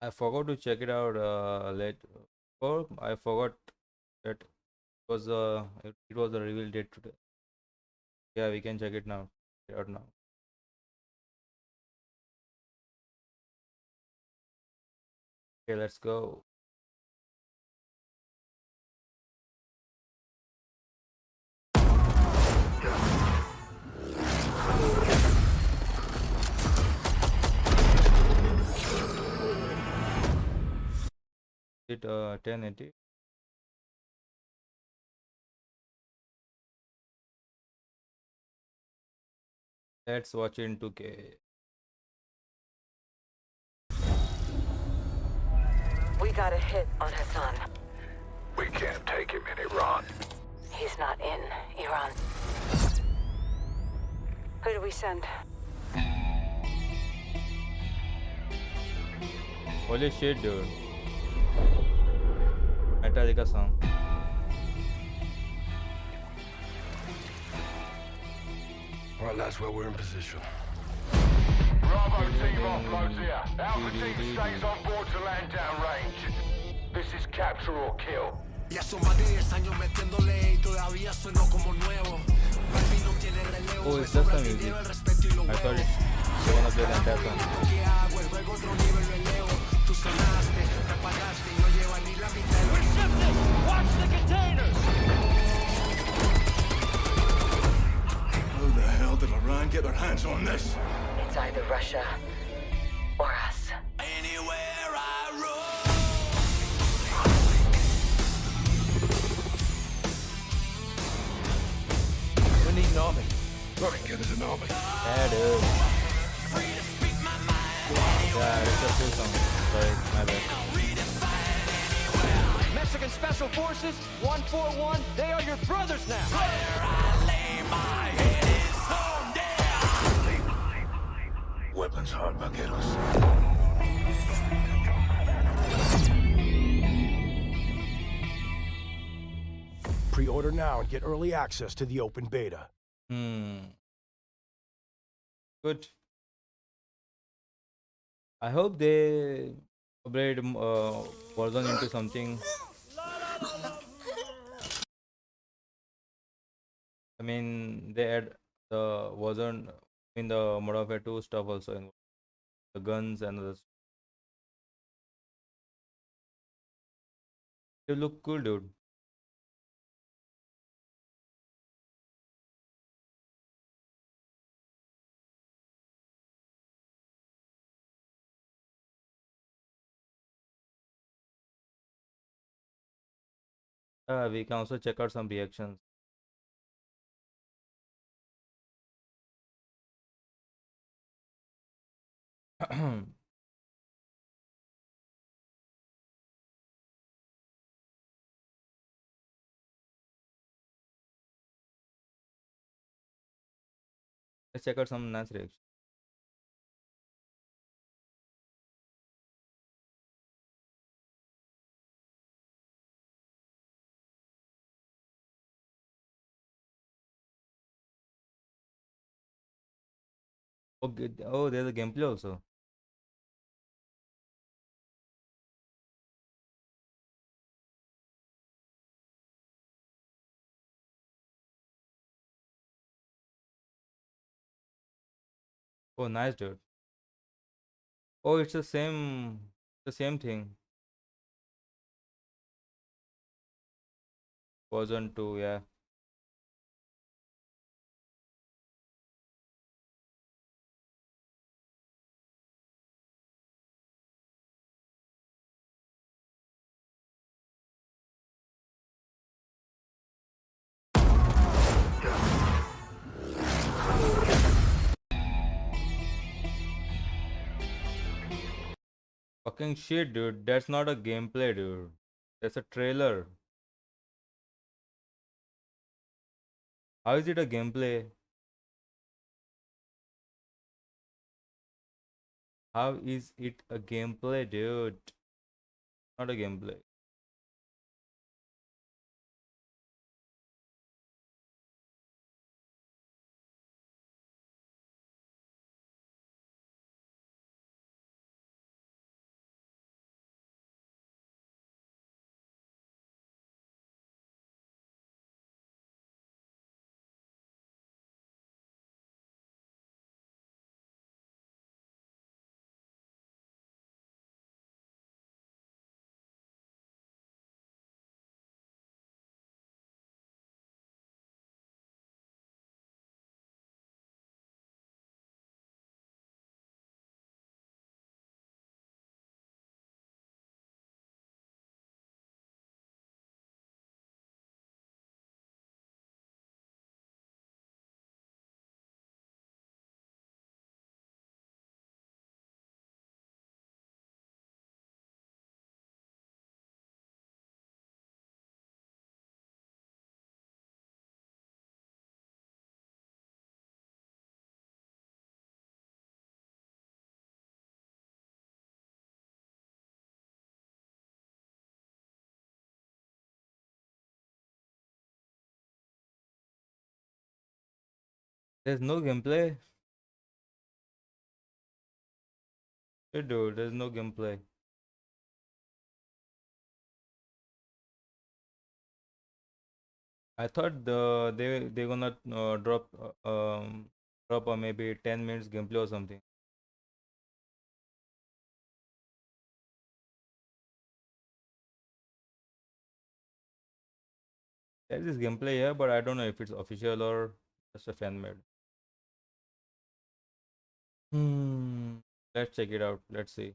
I forgot to check it out late. Or I forgot that it was a reveal date today. Yeah, we can check it now. Check it out now. Okay, let's go. It 1080. Let's watch it in 2K. We got a hit on Hassan. We can't take him in Iran. He's not in Iran. Who do we send? Holy shit, dude. Metallica song. All right, lads, well, we're in position. Bravo team offloads here. Alpha team stays on board to land downrange. This is capture or kill. Ya son más de 10 años metiéndole y todavía sueno como nuevo. Barbie no tiene relevo. Oh, Me it's just sobra the el music. dinero, el respeto y lo I thought huevo. they wanna play the entire song. Lo que hago, el juego otro nivel lo elevo. Tú sonaste, te apagaste y no llevas ni la mitad. We're shifting! Watch the containers! How the hell did Iran get their hands on this? It's either Russia or us. Anywhere I roam. We need an army. Nothing good as an army. Yeah, dude. Yeah, it's a cool song. Sorry, my bad. Mexican Special Forces, 141, they are your brothers now. Weapons hard, vaqueros. Pre-order now and get early access to the open beta. Good. I hope they upgrade Warzone into something. I mean, they add the Warzone in the Modern Warfare 2 stuff also in the guns and the. They look cool, dude. We can also check out some reactions. Let's check out some nice reactions. Okay. Oh, there's a gameplay also. Oh, nice, dude. Oh, it's the same thing. Version 2, yeah. Fucking shit, dude. That's not a gameplay, dude. That's a trailer. How is it a gameplay? How is it a gameplay, dude? Not a gameplay. There's no gameplay. Hey, dude, there's no gameplay. I thought they gonna drop a maybe 10 minutes gameplay or something. There is gameplay here, but I don't know if it's official or just a fan made. Let's check it out. Let's see.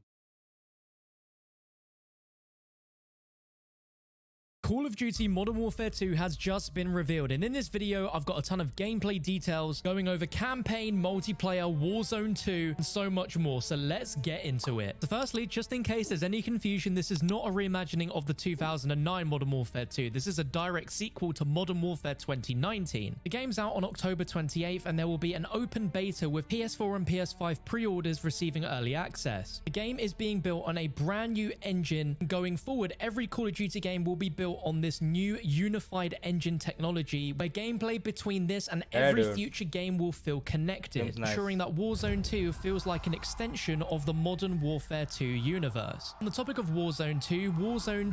Call of Duty Modern Warfare 2 has just been revealed, and in this video I've got a ton of gameplay details going over campaign, multiplayer, Warzone 2 and so much more, so let's get into it. So firstly, just in case there's any confusion, this is not a reimagining of the 2009 Modern Warfare 2. This is a direct sequel to Modern Warfare 2019. The game's out on October 28th and there will be an open beta with PS4 and PS5 pre-orders receiving early access. The game is being built on a brand new engine. Going forward, every Call of Duty game will be built on this new unified engine technology, where gameplay between this and every future game will feel connected, ensuring that Warzone 2 feels like an extension of the Modern Warfare 2 universe. On the topic of Warzone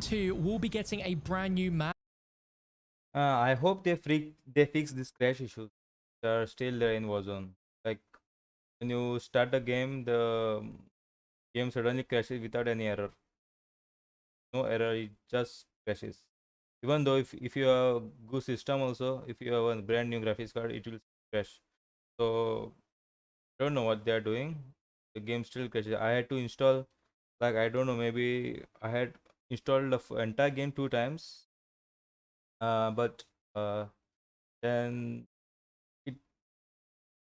2 will be getting a brand new map. I hope they fix this crash issues that are still there in Warzone. Like when you start a game, the game suddenly crashes without any error. No error, it just crashes. Even though if you have a good system also, if you have a brand new graphics card, it will crash. So I don't know what they are doing. The game still crashes. I had to install, like, I don't know, maybe I had installed the entire game 2 times. But then it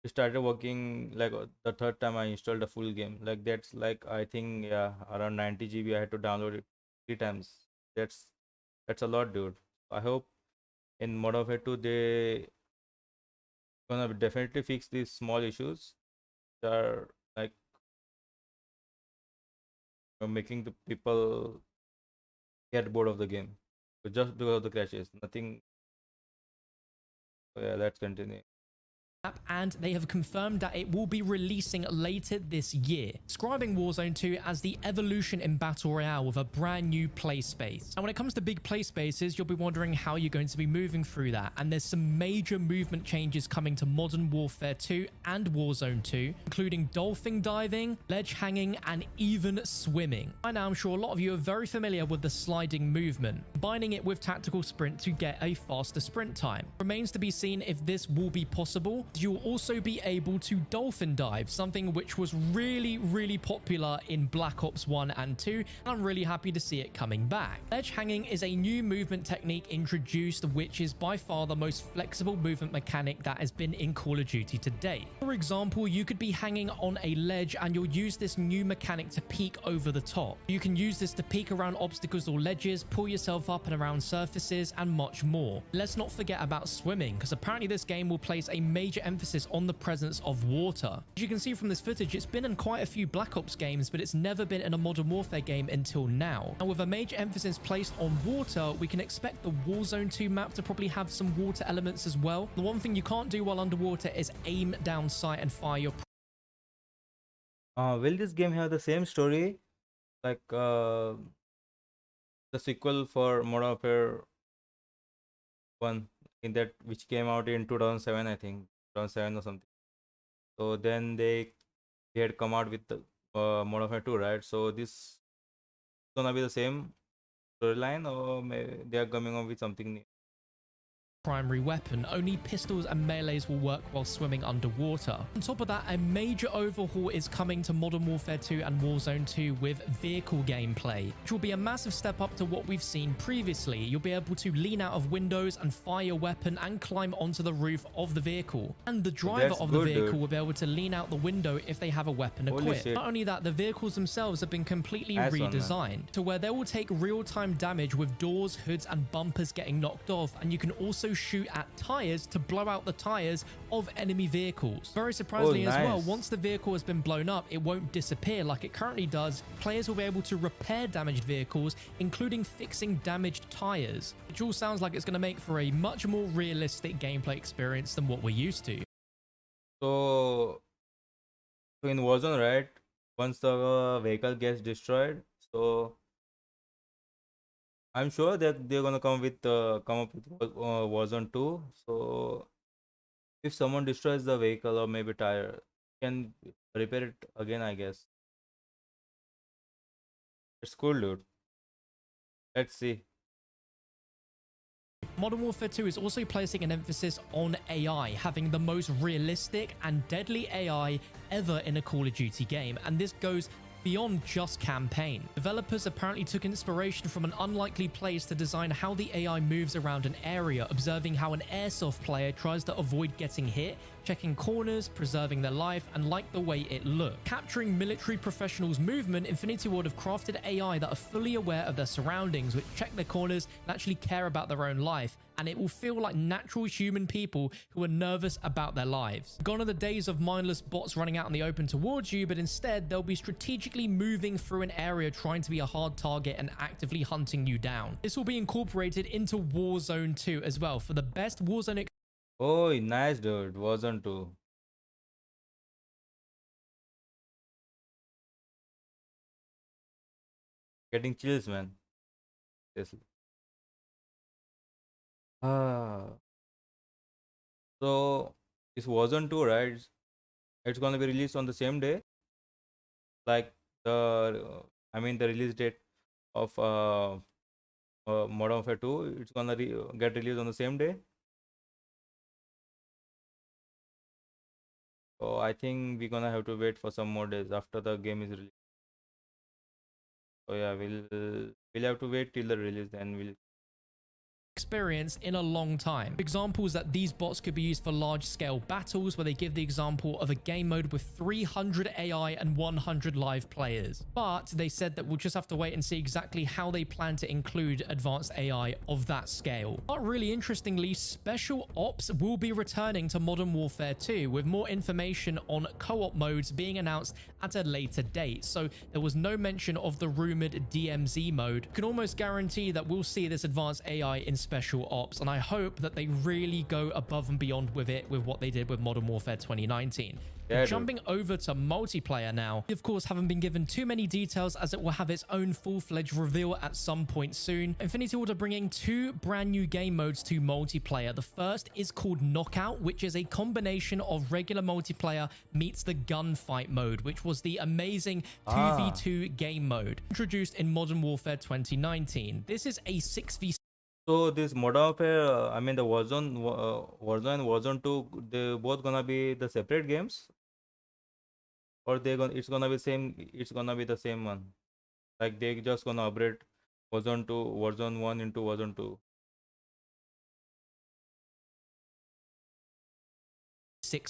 started working like the 3rd time I installed the full game. Like that's like, I think, yeah, around 90 GB I had to download it 3 times. That's a lot, dude. I hope in Modern Warfare 2 they gonna definitely fix these small issues that are like making the people get bored of the game. So just because of the crashes, nothing. So yeah, let's continue. And they have confirmed that it will be releasing later this year, describing Warzone 2 as the evolution in Battle Royale with a brand new play space. And when it comes to big play spaces, you'll be wondering how you're going to be moving through that. And there's some major movement changes coming to Modern Warfare 2 and Warzone 2, including dolphin diving, ledge hanging, and even swimming. By now, I'm sure a lot of you are very familiar with the sliding movement, combining it with tactical sprint to get a faster sprint time. Remains to be seen if this will be possible. You'll also be able to dolphin dive, something which was really popular in Black Ops 1 and 2, and I'm really happy to see it coming back. Ledge hanging is a new movement technique introduced, which is by far the most flexible movement mechanic that has been in Call of Duty to date. For example, you could be hanging on a ledge and you'll use this new mechanic to peek over the top. You can use this to peek around obstacles or ledges, pull yourself up and around surfaces, and much more. Let's not forget about swimming, because apparently this game will place a major emphasis on the presence of water. As you can see from this footage, it's been in quite a few Black Ops games, but it's never been in a Modern Warfare game until now. And with a major emphasis placed on water, we can expect the Warzone 2 map to probably have some water elements as well. The one thing you can't do while underwater is aim down sight and fire your... Will this game have the same story like the sequel for Modern Warfare 1, in that which came out in 2007, I think 2007 or something? So then they had come out with the Modern Warfare 2, right? So this is gonna be the same storyline, or maybe they are coming up with something new? Primary weapon. Only pistols and melees will work while swimming underwater. On top of that, a major overhaul is coming to Modern Warfare 2 and Warzone 2 with vehicle gameplay, which will be a massive step up to what we've seen previously. You'll be able to lean out of windows and fire a weapon and climb onto the roof of the vehicle. And the driver of the vehicle will be able to lean out the window if they have a weapon equipped. Not only that, the vehicles themselves have been completely redesigned to where they will take real-time damage with doors, hoods, and bumpers getting knocked off, and you can also shoot at tires to blow out the tires of enemy vehicles. Very surprisingly as well, once the vehicle has been blown up, it won't disappear like it currently does. Players will be able to repair damaged vehicles, including fixing damaged tires, which all sounds like it's going to make for a much more realistic gameplay experience than what we're used to. So, so in Warzone, right? Once the vehicle gets destroyed, so I'm sure that they're gonna come up with Warzone 2. So if someone destroys the vehicle or maybe tire, can repair it again, I guess. It's cool, dude. Let's see. Modern Warfare 2 is also placing an emphasis on AI, having the most realistic and deadly AI ever in a Call of Duty game, and this goes beyond just campaign. Developers apparently took inspiration from an unlikely place to design how the AI moves around an area, observing how an airsoft player tries to avoid getting hit, checking corners, preserving their life, and like the way it looked. Capturing military professionals' movement, Infinity Ward have crafted AI that are fully aware of their surroundings, which check their corners and actually care about their own life, and it will feel like natural human people who are nervous about their lives. Gone are the days of mindless bots running out in the open towards you, but instead they'll be strategically moving through an area trying to be a hard target and actively hunting you down. This will be incorporated into Warzone 2 as well for the best Warzone Oh, nice, dude. Warzone 2. Getting chills, man. Seriously. Ah, so it's Warzone 2, right? It's gonna be released on the same day, like I mean the release date of Modern Warfare 2. It's gonna get released on the same day. So I think we're gonna have to wait for some more days after the game is released. So yeah, we'll have to wait till the release, then we'll. experience in a long time. Examples that these bots could be used for large-scale battles, where they give the example of a game mode with 300 AI and 100 live players. But they said that we'll just have to wait and see exactly how they plan to include advanced AI of that scale. But really interestingly, Special Ops will be returning to Modern Warfare 2, with more information on co-op modes being announced at a later date. So there was no mention of the rumored DMZ mode. You can almost guarantee that we'll see this advanced AI in Special Ops, and I hope that they really go above and beyond with it, with what they did with Modern Warfare 2019. Yeah, Jumping over to multiplayer now, we of course haven't been given too many details, as it will have its own full-fledged reveal at some point soon. Infinity Ward are bringing two brand new game modes to multiplayer. The first is called Knockout, which is a combination of regular multiplayer meets the gunfight mode, which was the amazing 2v2 game mode introduced in Modern Warfare 2019. This is a 6v6. So this Modern Warfare, I mean the Warzone and Warzone 2, they both gonna be the separate games, or it's gonna be same. It's gonna be the same one. Like they just gonna upgrade Warzone 1 into Warzone 2.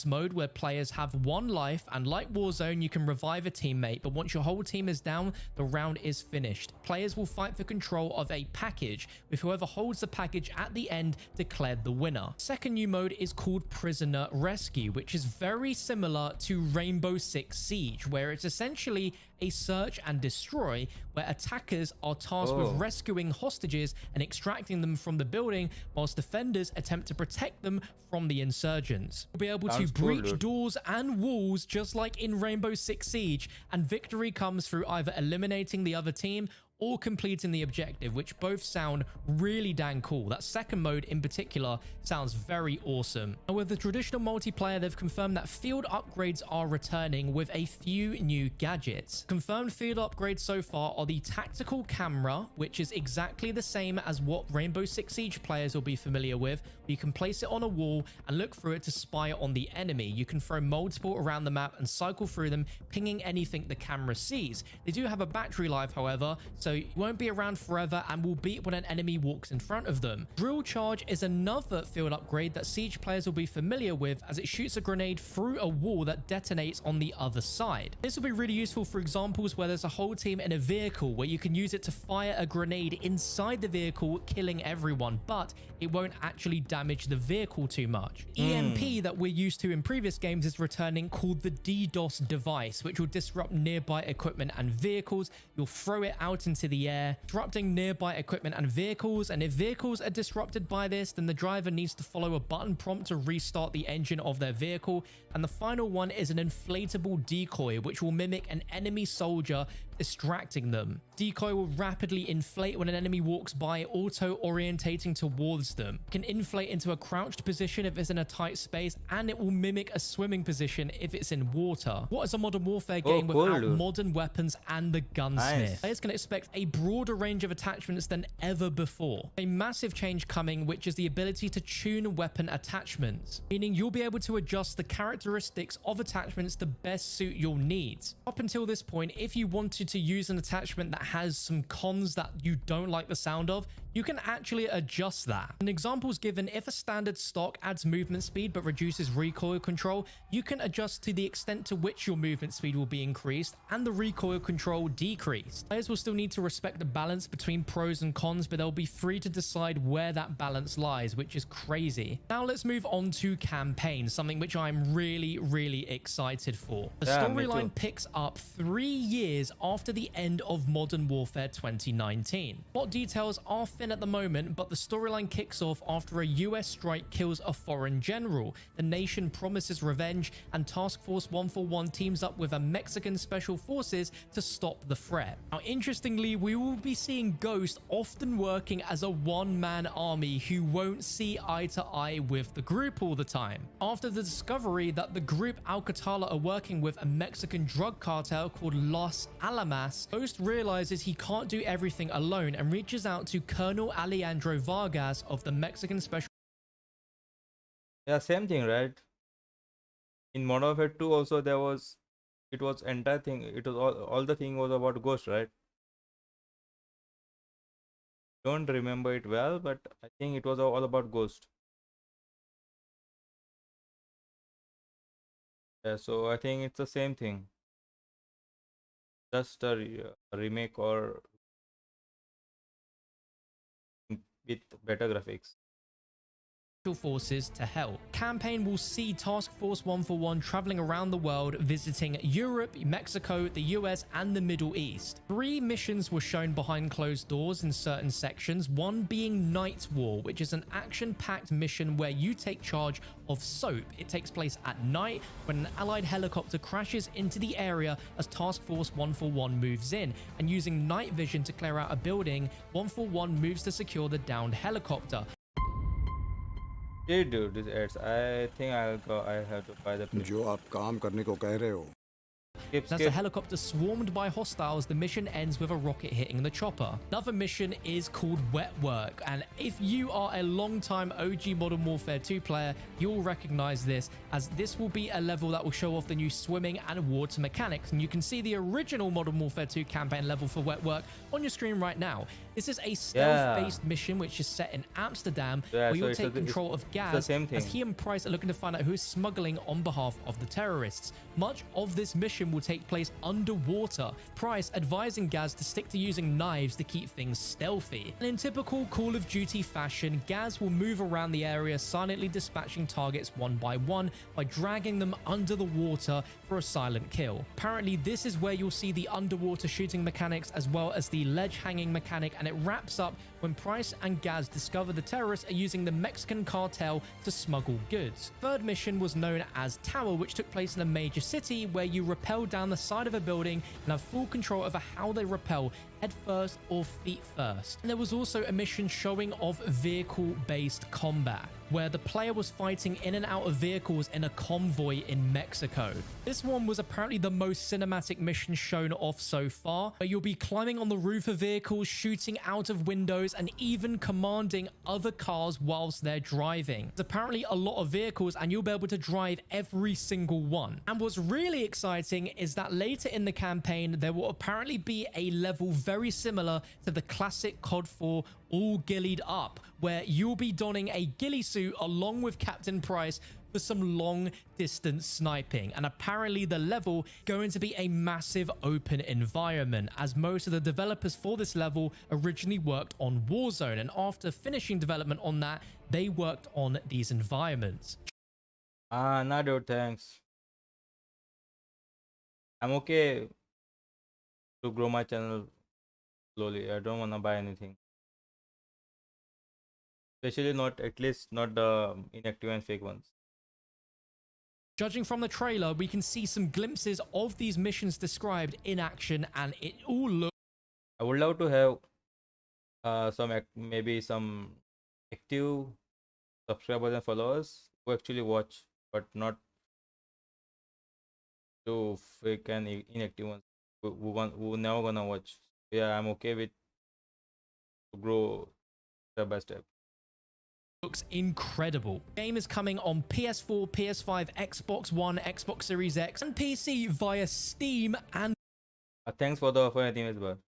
Mode, where players have one life, and like Warzone, you can revive a teammate, but once your whole team is down, the round is finished. Players will fight for control of a package, with whoever holds the package at the end declared the winner. Second new mode is called Prisoner Rescue, which is very similar to Rainbow Six Siege, where it's essentially a search and destroy, where attackers are tasked with rescuing hostages and extracting them from the building, whilst defenders attempt to protect them from the insurgents. You'll be able to breach doors and walls just like in Rainbow Six Siege, and victory comes through either eliminating the other team or completing the objective, which both sound really dang cool. That second mode in particular sounds very awesome. And with the traditional multiplayer, they've confirmed that field upgrades are returning with a few new gadgets. Confirmed field upgrades so far are the tactical camera, which is exactly the same as what Rainbow Six Siege players will be familiar with. You can place it on a wall and look through it to spy on the enemy. You can throw multiple around the map and cycle through them, pinging anything the camera sees. They do have a battery life, however, so you won't be around forever and will beat when an enemy walks in front of them. Drill Charge is another field upgrade that Siege players will be familiar with, as it shoots a grenade through a wall that detonates on the other side. This will be really useful for examples where there's a whole team in a vehicle, where you can use it to fire a grenade inside the vehicle, killing everyone, but it won't actually damage the vehicle too much. EMP that we're used to in previous games is returning, called the DDoS device, which will disrupt nearby equipment and vehicles. You'll throw it out into into the air, disrupting nearby equipment and vehicles. And if vehicles are disrupted by this, then the driver needs to follow a button prompt to restart the engine of their vehicle. And the final one is an inflatable decoy, which will mimic an enemy soldier, distracting them. Decoy will rapidly inflate when an enemy walks by, auto-orientating towards them. It can inflate into a crouched position if it's in a tight space, and it will mimic a swimming position if it's in water. What is a Modern Warfare game cool, without dude. modern weapons and the gunsmith? Nice. Players can expect a broader range of attachments than ever before. A massive change coming, which is the ability to tune weapon attachments, meaning you'll be able to adjust the characteristics of attachments to best suit your needs. Up until this point, if you wanted to use an attachment that has some cons that you don't like the sound of, you can actually adjust that. An example is given: if a standard stock adds movement speed but reduces recoil control, you can adjust to the extent to which your movement speed will be increased and the recoil control decreased. Players will still need to respect the balance between pros and cons, but they'll be free to decide where that balance lies, which is crazy. Now let's move on to campaign, something which I'm really excited for. The Yeah, me storyline too. picks up 3 years after the end of Modern Warfare 2019. Plot details are thin at the moment, but the storyline kicks off after a US strike kills a foreign general. The nation promises revenge, and Task Force 141 teams up with a Mexican special forces to stop the threat. Now, interestingly, we will be seeing Ghost often working as a one-man army who won't see eye to eye with the group all the time. After the discovery that the group Alcatala are working with a Mexican drug cartel called Los Alamas, Ghost realizes he can't do everything alone and reaches out to Colonel Alejandro Vargas of the Mexican Special Yeah, same thing, right? In Modern Warfare 2 also it was entire thing. It was all the thing was about Ghost, right? Don't remember it well, but I think it was all about Ghost. Yeah, so I think it's the same thing. Just a remake or with better graphics. Forces to help. Campaign will see Task Force 141 traveling around the world, visiting Europe, Mexico, the US, and the Middle East. 3 missions were shown behind closed doors in certain sections, one being Night War, which is an action-packed mission where you take charge of SOAP. It takes place at night when an allied helicopter crashes into the area as Task Force 141 moves in, and using night vision to clear out a building, 141 moves to secure the downed helicopter. Hey dude, these ads. I think I have to buy the जो आप काम करने को कह रहे हो skip As the skip. helicopter swarmed by hostiles, the mission ends with a rocket hitting the chopper. Another mission is called Wet Work, and if you are a long-time OG Modern Warfare 2 player, you'll recognize this, as this will be a level that will show off the new swimming and water mechanics. And you can see the original Modern Warfare 2 campaign level for Wet Work on your screen right now. This is a stealth-based mission which is set in Amsterdam, Yeah, where so you'll it's take the control of the Gaz, same as thing. he and Price are looking to find out who is smuggling on behalf of the terrorists. Much of this mission will take place underwater, Price advising Gaz to stick to using knives to keep things stealthy. And in typical Call of Duty fashion, Gaz will move around the area, silently dispatching targets one by one by dragging them under the water for a silent kill. Apparently, this is where you'll see the underwater shooting mechanics as well as the ledge hanging mechanic, and it wraps up when Price and Gaz discover the terrorists are using the Mexican cartel to smuggle goods. Third mission was known as Tower, which took place in a major city where you rappel down the side of a building and have full control over how they rappel, head first or feet first. And there was also a mission showing off vehicle-based combat, where the player was fighting in and out of vehicles in a convoy in Mexico. This one was apparently the most cinematic mission shown off so far, where you'll be climbing on the roof of vehicles, shooting out of windows, and even commanding other cars whilst they're driving. There's apparently a lot of vehicles, and you'll be able to drive every single one. And what's really exciting is that later in the campaign, there will apparently be a level very similar to the classic COD 4 All Gillied Up, where you'll be donning a ghillie suit along with Captain Price for some long distance sniping. And apparently the level going to be a massive open environment, as most of the developers for this level originally worked on Warzone, and after finishing development on that, they worked on these environments. Nah, dude, thanks. I'm okay to grow my channel slowly. I don't wanna buy anything. Especially not, at least not the inactive and fake ones. Judging from the trailer, we can see some glimpses of these missions described in action, and it all looks I would love to have maybe some active subscribers and followers who actually watch, but not to fake and inactive ones who never gonna watch. Yeah, I'm okay with to grow step by step. incredible. The game is coming on PS4, PS5, Xbox One, Xbox Series X, and PC via Steam and Thanks for the offer, anyways, but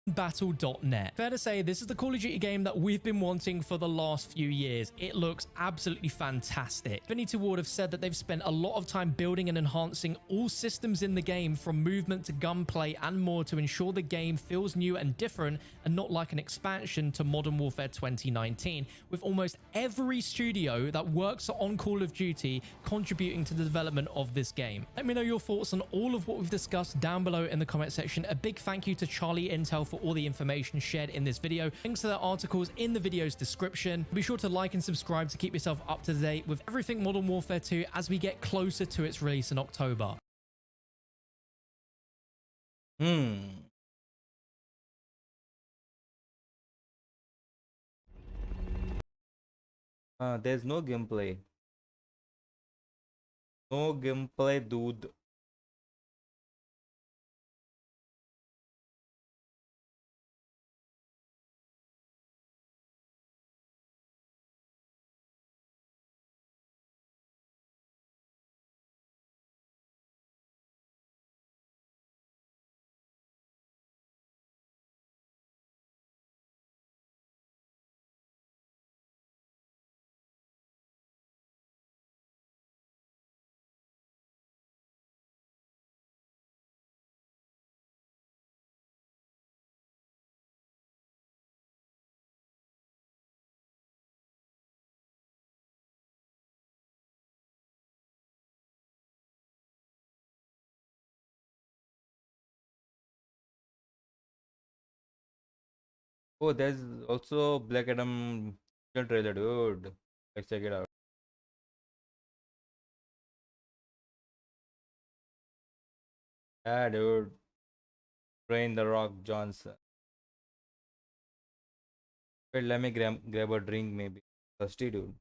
battle.net. Fair to say, this is the Call of Duty game that we've been wanting for the last few years. It looks absolutely fantastic. Infinity Ward have said that they've spent a lot of time building and enhancing all systems in the game, from movement to gunplay and more, to ensure the game feels new and different and not like an expansion to Modern Warfare 2019, with almost every studio that works on Call of Duty contributing to the development of this game. Let me know your thoughts on all of what we've discussed down below in the comment section. A big thank you to Charlie Intel for all the information shared in this video. Links to their articles in the video's description. Be sure to like and subscribe to keep yourself up to date with everything Modern Warfare 2 as we get closer to its release in October. There's no gameplay. No gameplay, dude. Oh, there's also Black Adam trailer, dude. Let's check it out. Yeah, dude. Dwayne the Rock Johnson. Wait, let me grab a drink, maybe. Thirsty, dude.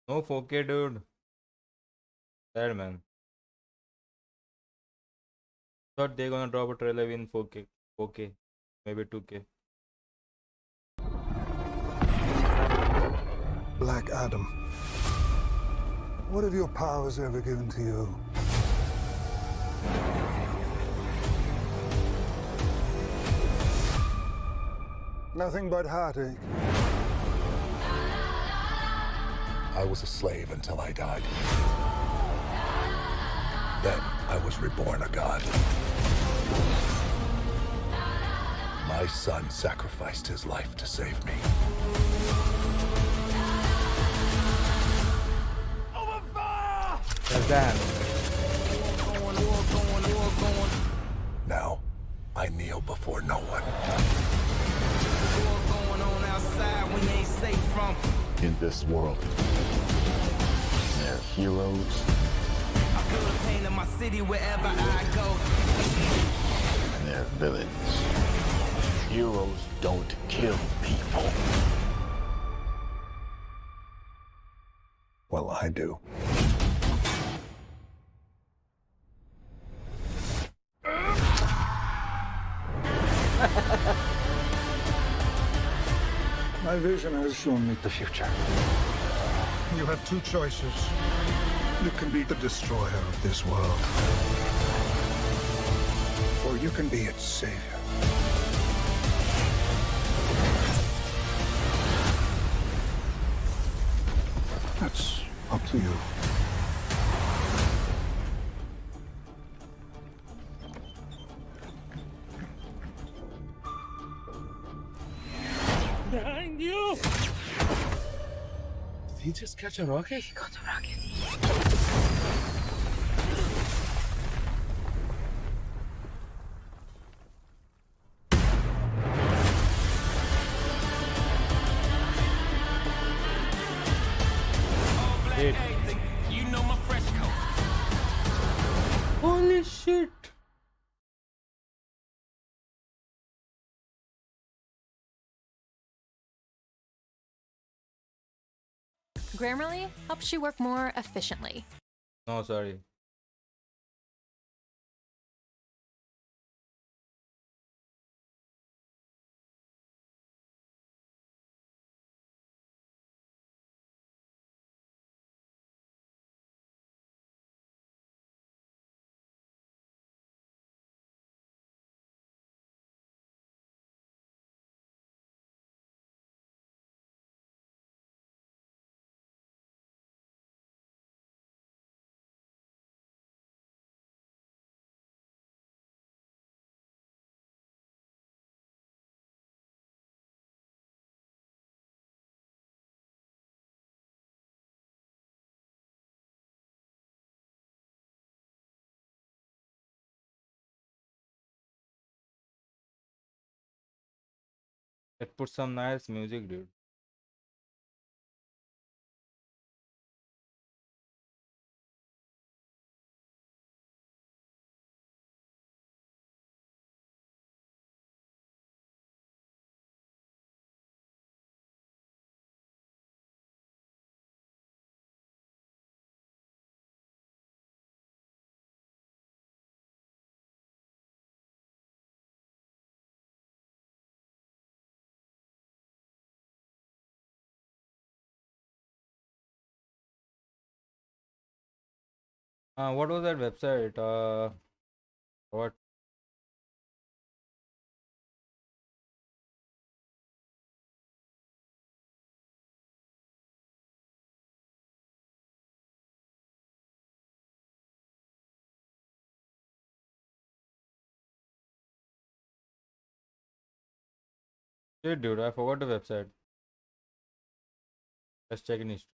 No 4K, dude. Sad, man. Thought they're gonna drop a trailer in 4K. 4K. Maybe 2K. Black Adam. What have your powers ever given to you? Nothing but heartache. I was a slave until I died. Then I was reborn a god. My son sacrificed his life to save me. Now, I kneel before no one. going on outside when they safe from. In this world, heroes. I feel the pain in my city wherever I go. And they're villains. Heroes don't kill people. Well, I do. My vision has shown me the future. You have two choices. You can be the destroyer of this world, or you can be its savior. That's up to you. Behind you! Did he just catch a rocket? He got a rocket. Shit. You know my fresh coat. Holy shit. Grammarly helps you work more efficiently. No, sorry. It put some nice music, dude. What was that website? What? Shit, dude, I forgot the website. Let's check in history.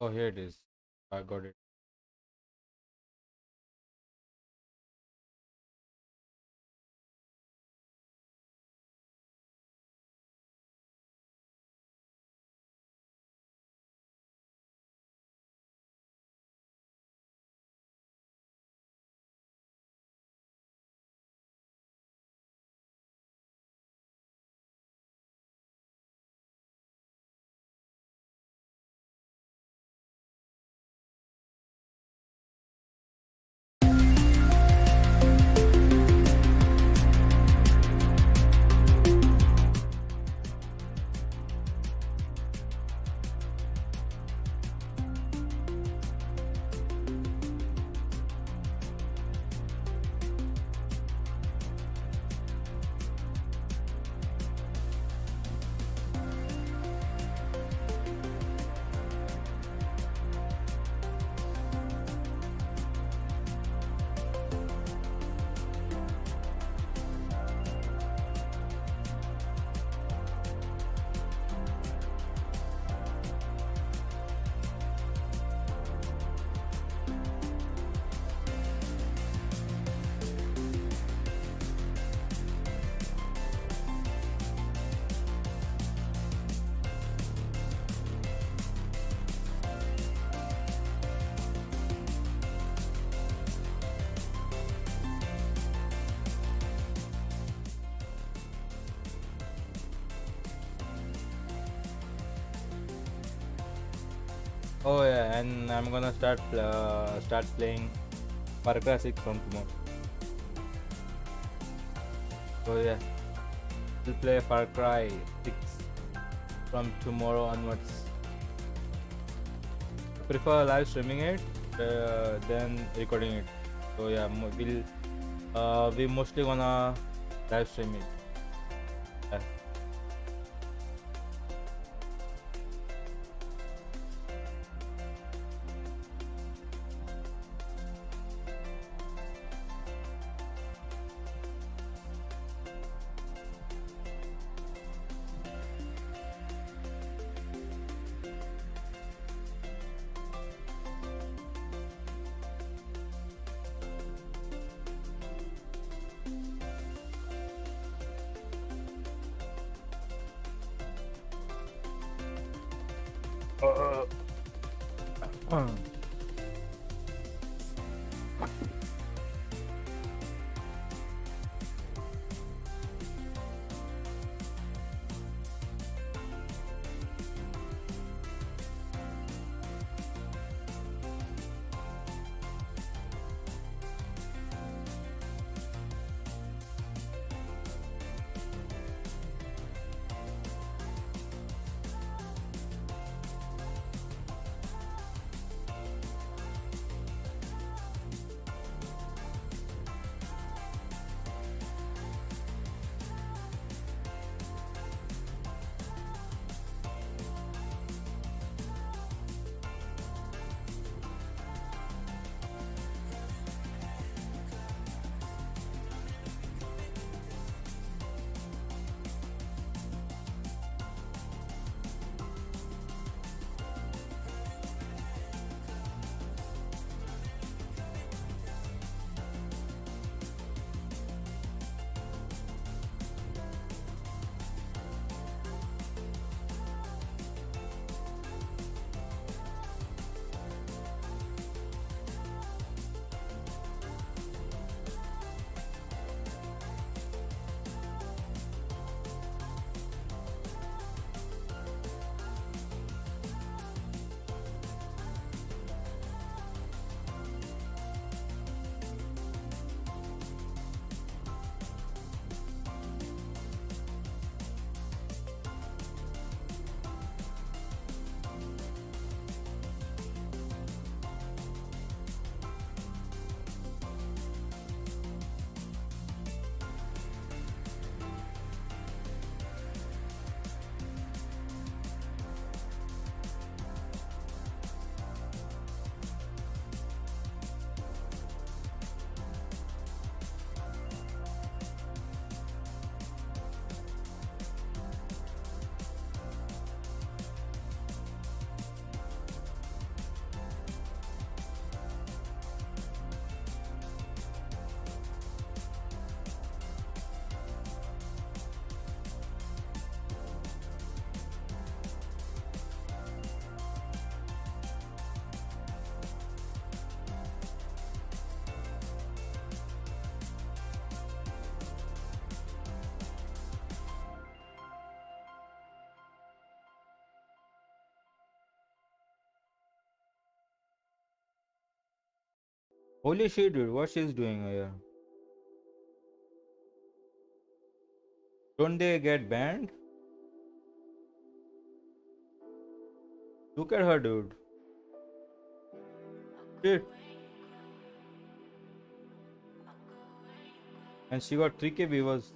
Oh, here it is. I got it. Oh yeah, and I'm gonna start playing Far Cry 6 from tomorrow. So yeah, we'll play Far Cry 6 from tomorrow onwards. I prefer live streaming it than recording it. So yeah, we mostly gonna live stream it. Yeah. Holy shit, dude! What she's doing here? Don't they get banned? Look at her, dude. Shit. And she got 3K viewers.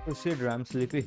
Oh shit, I'm sleepy.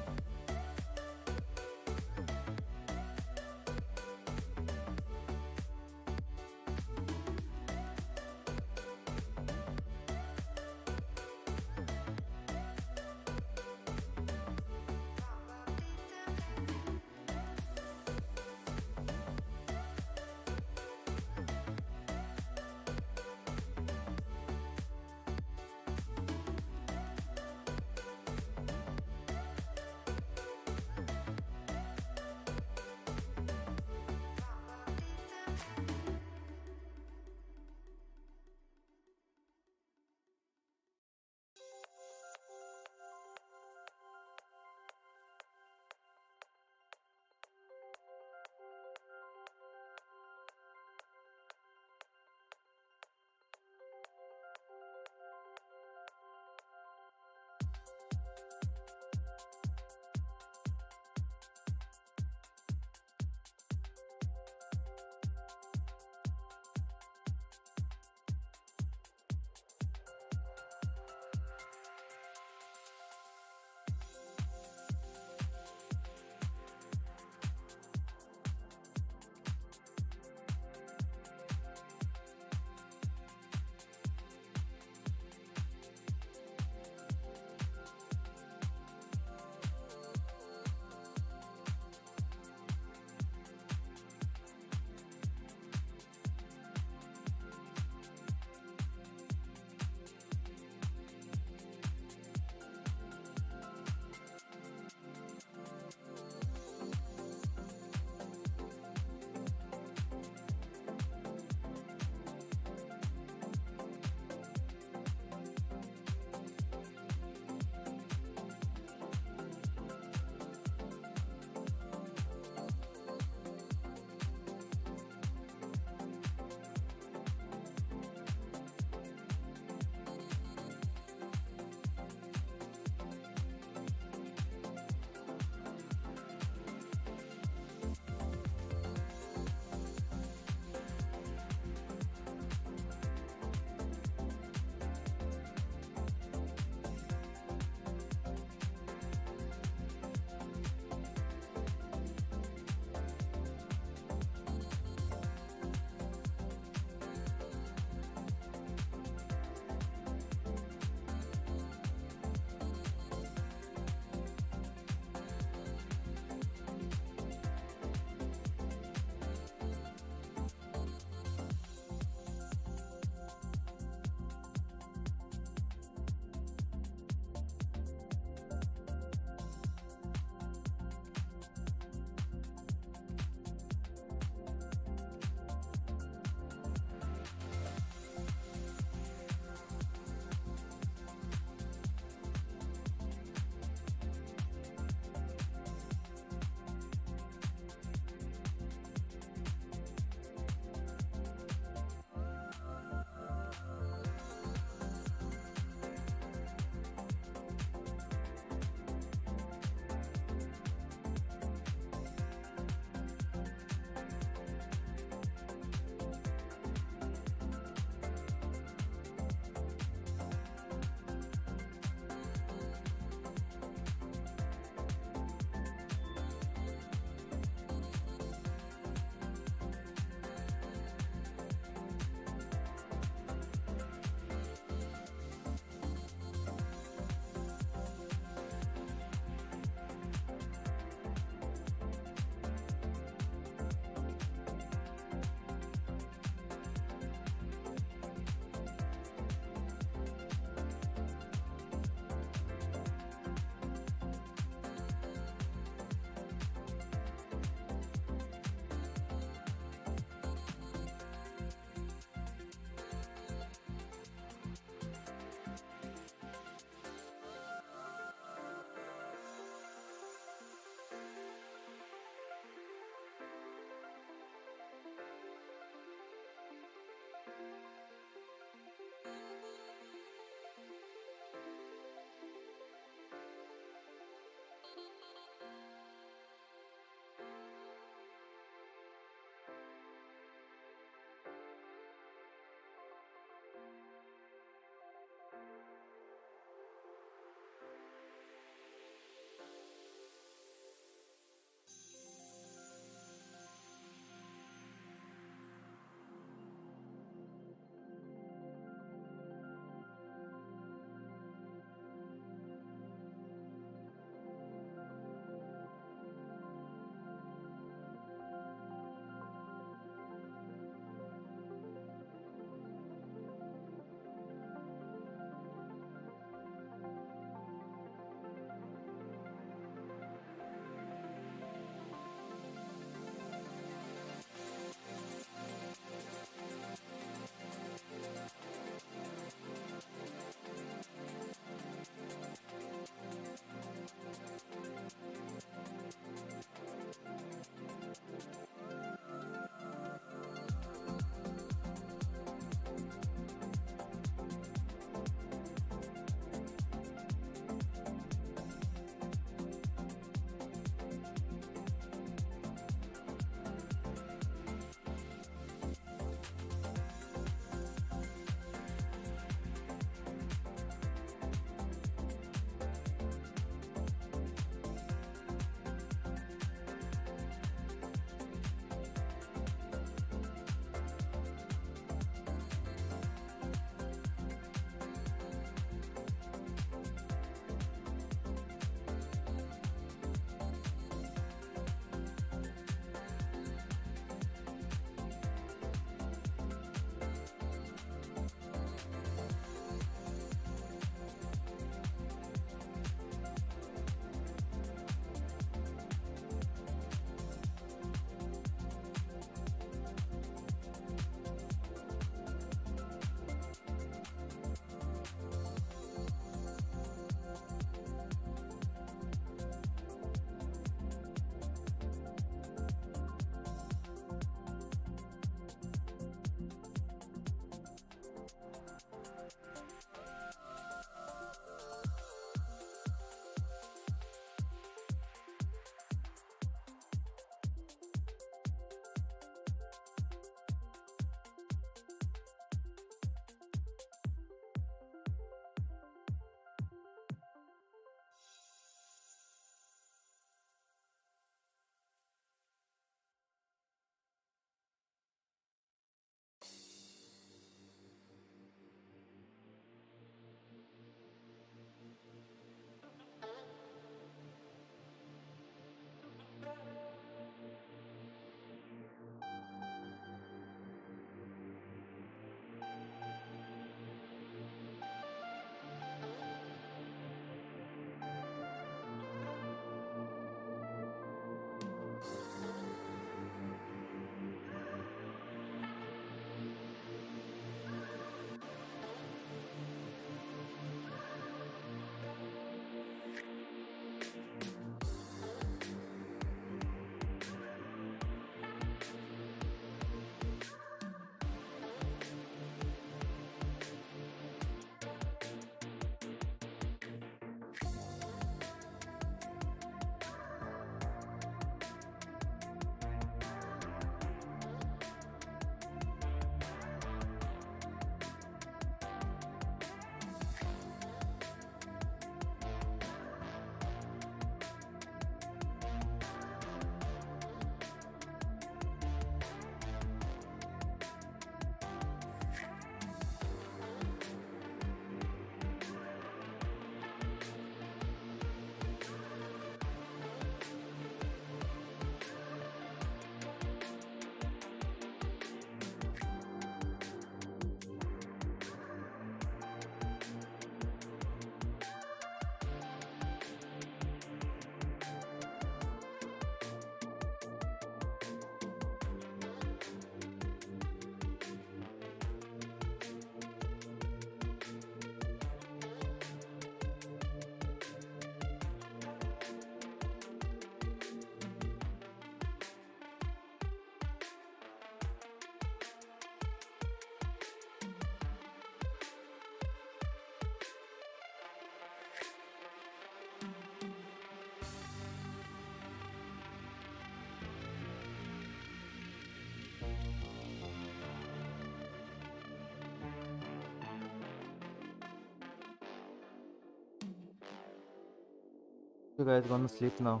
Okay, guys, gonna sleep now.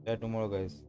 Yeah, tomorrow, guys.